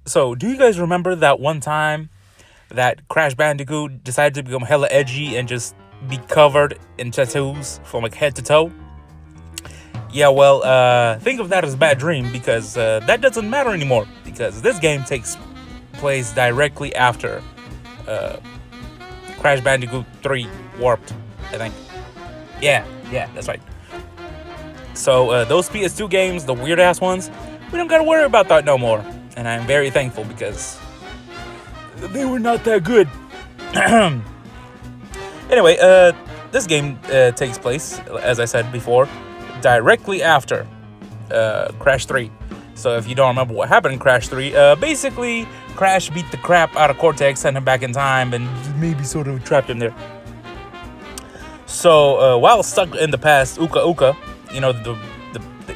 So, do you guys remember that one time that Crash Bandicoot decided to become hella edgy and just be covered in tattoos from like head to toe? Yeah, well, think of that as a bad dream because that doesn't matter anymore because this game takes place directly after uh, Crash Bandicoot 3 Warped, I think. Yeah, that's right. So those PS2 games, the weird ass ones, we don't gotta worry about that no more. And I'm very thankful because they were not that good. Anyway, this game takes place, as I said before, directly after Crash 3. So if you don't remember what happened in Crash 3, basically Crash beat the crap out of Cortex, sent him back in time, and maybe sort of trapped him there. So while stuck in the past, Uka Uka, you know the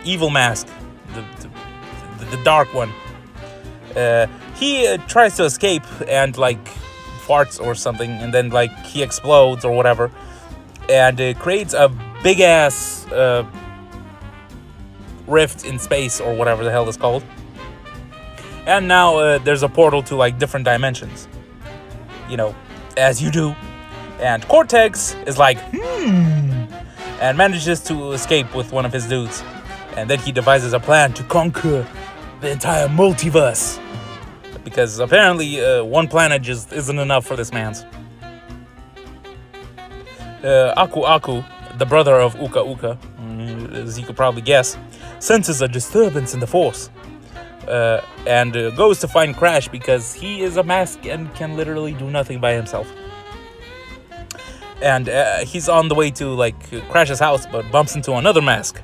evil mask, the dark one, he tries to escape and like farts or something, and then like he explodes or whatever, and creates a big ass rift in space or whatever the hell it's called. And now there's a portal to like different dimensions, you know, as you do. And Cortex is like, and manages to escape with one of his dudes. And then he devises a plan to conquer the entire multiverse. Because apparently one planet just isn't enough for this man's. Aku Aku, the brother of Uka Uka, as you could probably guess, senses a disturbance in the force. And goes to find Crash because he is a mask and can literally do nothing by himself. And he's on the way to like Crash's house, but bumps into another mask.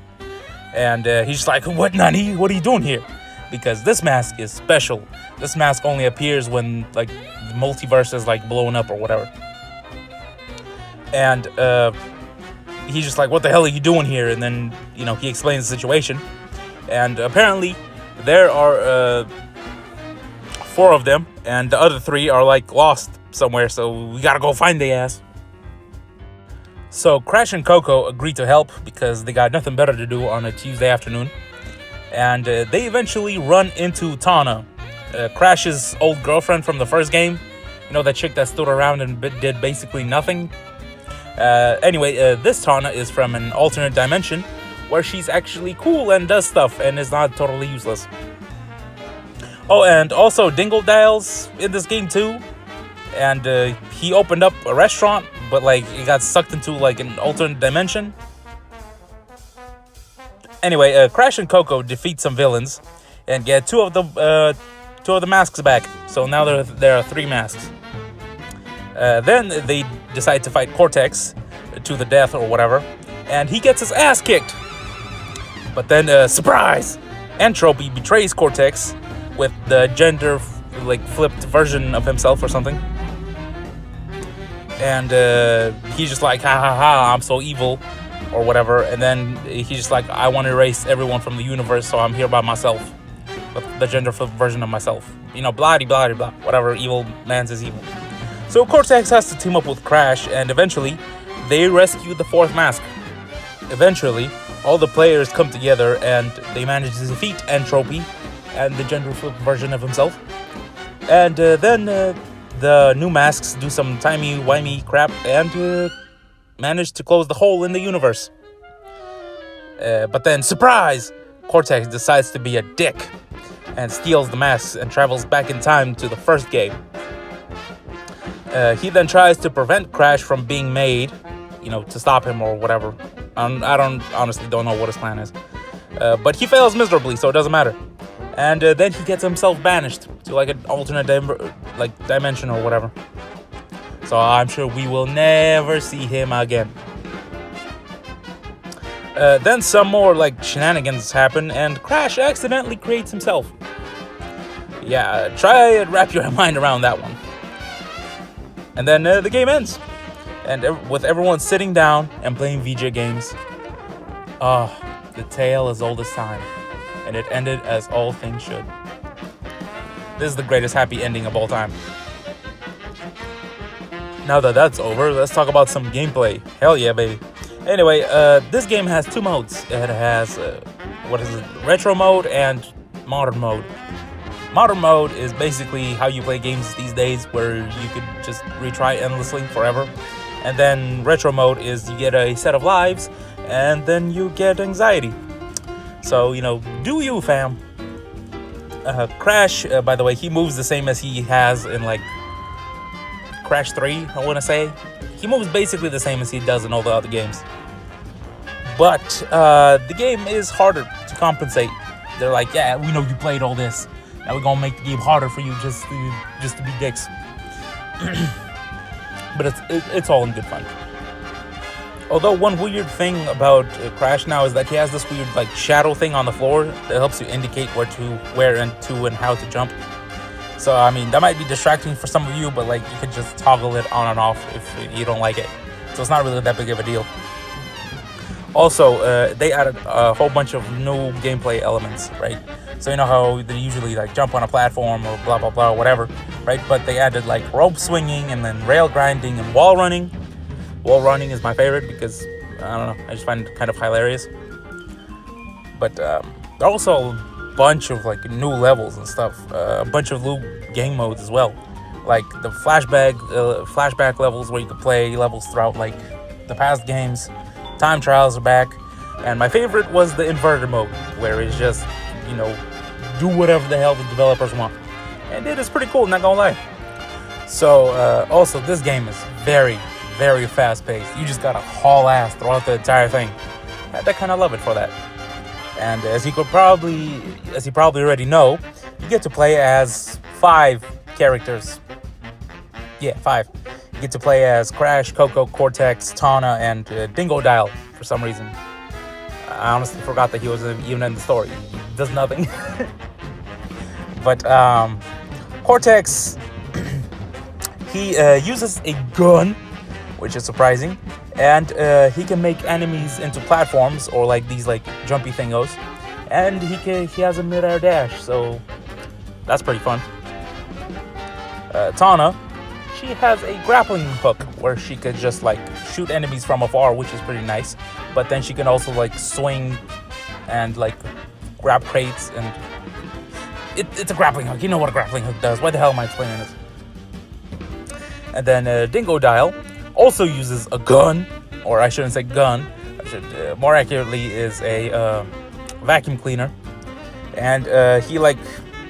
And he's just like, "What, Nani? What are you doing here?" Because this mask is special. This mask only appears when like the multiverse is like blowing up or whatever. And he's just like, "What the hell are you doing here?" And then he explains the situation. And apparently there are 4 of them, and the other 3 are like lost somewhere. So we gotta go find their ass. So Crash and Coco agree to help because they got nothing better to do on a Tuesday afternoon. And they eventually run into Tana, Crash's old girlfriend from the first game. You know, that chick that stood around and did basically nothing. Anyway, this Tana is from an alternate dimension where she's actually cool and does stuff and is not totally useless. Oh, and also Dingle Dial's in this game too. And he opened up a restaurant, but like it got sucked into like an alternate dimension. Anyway, Crash and Coco defeat some villains and get two of the masks back. So now there are 3 masks. Then they decide to fight Cortex to the death or whatever, and he gets his ass kicked. But then, surprise! Entropy betrays Cortex with the gender like flipped version of himself or something. And he's just like, ha ha ha, I'm so evil, or whatever. And then he's just like, I want to erase everyone from the universe, so I'm here by myself. With the gender flipped version of myself. Blah blah blah, whatever, evil man's is evil. So Cortex has to team up with Crash, and eventually they rescue the 4th mask. Eventually, all the players come together and they manage to defeat Entropy and the gender flipped version of himself. And then the new masks do some timey-wimey crap and manage to close the hole in the universe. But then, surprise! Cortex decides to be a dick and steals the masks and travels back in time to the first game. He then tries to prevent Crash from being made, to stop him or whatever. I honestly don't know what his plan is. But he fails miserably, so it doesn't matter. And then he gets himself banished to like an alternate dimension or whatever. So I'm sure we will never see him again. Then some more like shenanigans happen, and Crash accidentally creates himself. Yeah, try and wrap your mind around that one. And then the game ends, and with everyone sitting down and playing VJ games. Oh, the tale as old as time, and it ended as all things should. This is the greatest happy ending of all time. Now that that's over, let's talk about some gameplay. Hell yeah, baby. Anyway, this game has 2 modes. It has, retro mode and modern mode. Modern mode is basically how you play games these days, where you could just retry endlessly forever. And then retro mode is you get a set of lives, and then you get anxiety. So, do you, fam? Crash, by the way, he moves the same as he has in, like, Crash 3, I want to say. He moves basically the same as he does in all the other games. But the game is harder to compensate. They're like, yeah, we know you played all this. Now we're gonna make the game harder for you just to be dicks. But it's all in good fun. Although one weird thing about Crash now is that he has this weird like shadow thing on the floor that helps you indicate where and how to jump. So I mean that might be distracting for some of you, but like you could just toggle it on and off if you don't like it. So it's not really that big of a deal. Also, they added a whole bunch of new gameplay elements, right? So you know how they usually like jump on a platform or blah blah blah, whatever, right? But they added like rope swinging and then rail grinding and wall running. Wall running is my favorite because I don't know, I just find it kind of hilarious. But there are also a bunch of like new levels and stuff, a bunch of new game modes as well, like the flashback levels where you can play levels throughout like the past games. Time trials are back, and my favorite was the inverted mode, where it's just, do whatever the hell the developers want. And it is pretty cool, not gonna lie. So, also, this game is very, very fast-paced. You just gotta haul ass throughout the entire thing. I kind of love it for that. And as you probably already know, you get to play as 5 characters. Yeah, 5. You get to play as Crash, Coco, Cortex, Tawna, and Dingodile for some reason. I honestly forgot that he was even in the story. He does nothing. But Cortex, he uses a gun, which is surprising, and he can make enemies into platforms or like these like jumpy thingos, and he has a mid-air dash, so that's pretty fun. Tawna, she has a grappling hook where she could just like shoot enemies from afar, which is pretty nice. But then she can also like swing and like grab crates, and it's a grappling hook. You know what a grappling hook does. Why the hell am I explaining this? And then Dingodile also uses a gun, or I shouldn't say gun. More accurately is a vacuum cleaner, and he like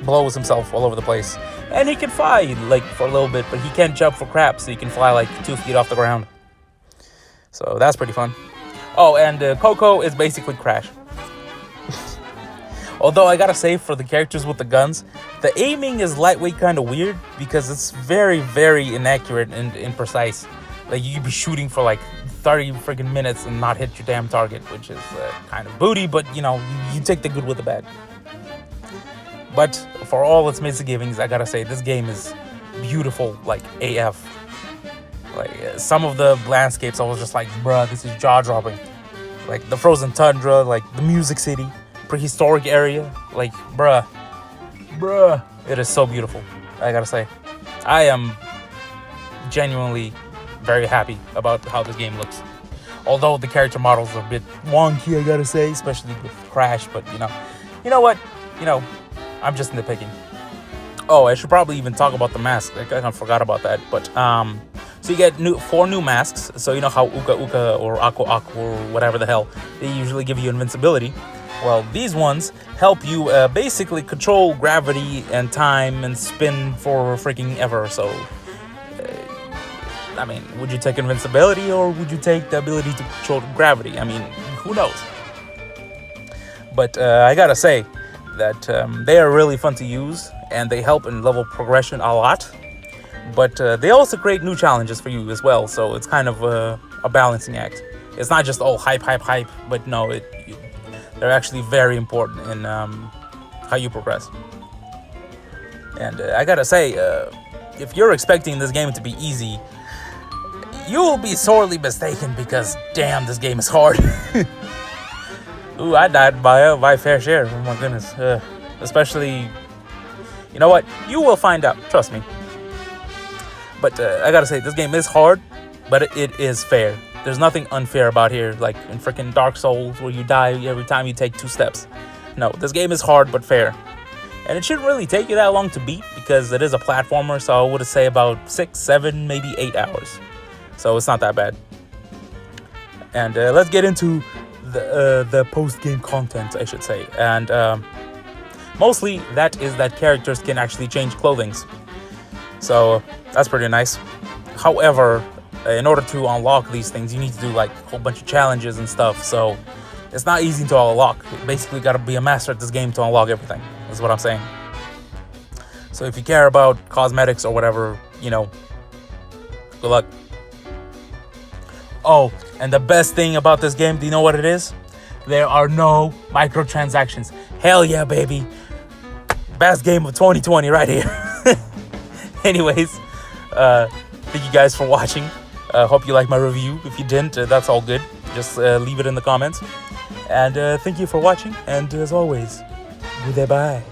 blows himself all over the place. And he can fly, like, for a little bit, but he can't jump for crap, so he can fly, like, 2 feet off the ground. So that's pretty fun. Oh, and Coco is basically Crash. Although, I gotta say, for the characters with the guns, the aiming is lightweight kind of weird, because it's very, very inaccurate and imprecise. Like, you could be shooting for, like, 30 freaking minutes and not hit your damn target, which is kind of booty, but, you take the good with the bad. But for all its misgivings, I gotta say, this game is beautiful, like AF. Like, some of the landscapes, I was just like, bruh, this is jaw-dropping. Like, the frozen tundra, like, the music city, prehistoric area, like, bruh. It is so beautiful, I gotta say. I am genuinely very happy about how this game looks. Although the character models are a bit wonky, I gotta say, especially with Crash, but, you know what? I'm just nitpicking. Oh, I should probably even talk about the mask. I kind of forgot about that. But so you get 4 new masks. So you know how Uka Uka or Aku Aku or whatever the hell, they usually give you invincibility. Well, these ones help you basically control gravity and time and spin for freaking ever. So, I mean, would you take invincibility or would you take the ability to control gravity? I mean, who knows? But I gotta say that they are really fun to use, and they help in level progression a lot. But they also create new challenges for you as well, so it's kind of a balancing act. It's not just all hype, but no, they're actually very important in how you progress. And I gotta say, if you're expecting this game to be easy, you will be sorely mistaken, because damn, this game is hard. Ooh, I died by my fair share. Oh my goodness. Especially, you know what? You will find out. Trust me. But I gotta say, this game is hard, but it is fair. There's nothing unfair about here, like in freaking Dark Souls, where you die every time you take 2 steps. No, this game is hard but fair. And it shouldn't really take you that long to beat because it is a platformer. So I would say about 6, 7, maybe 8 hours. So it's not that bad. And let's get into the post-game content, I should say. And mostly that is that characters can actually change clothings. So that's pretty nice. However, in order to unlock these things, you need to do like a whole bunch of challenges and stuff. So it's not easy to unlock. You basically got to be a master at this game to unlock everything. That's what I'm saying. So if you care about cosmetics or whatever, you know, good luck. Oh, and the best thing about this game, do you know what it is? There are no microtransactions. Hell yeah, baby. Best game of 2020 right here. Anyways, thank you guys for watching. Hope you liked my review. If you didn't, that's all good. Just leave it in the comments. And thank you for watching. And as always, goodbye.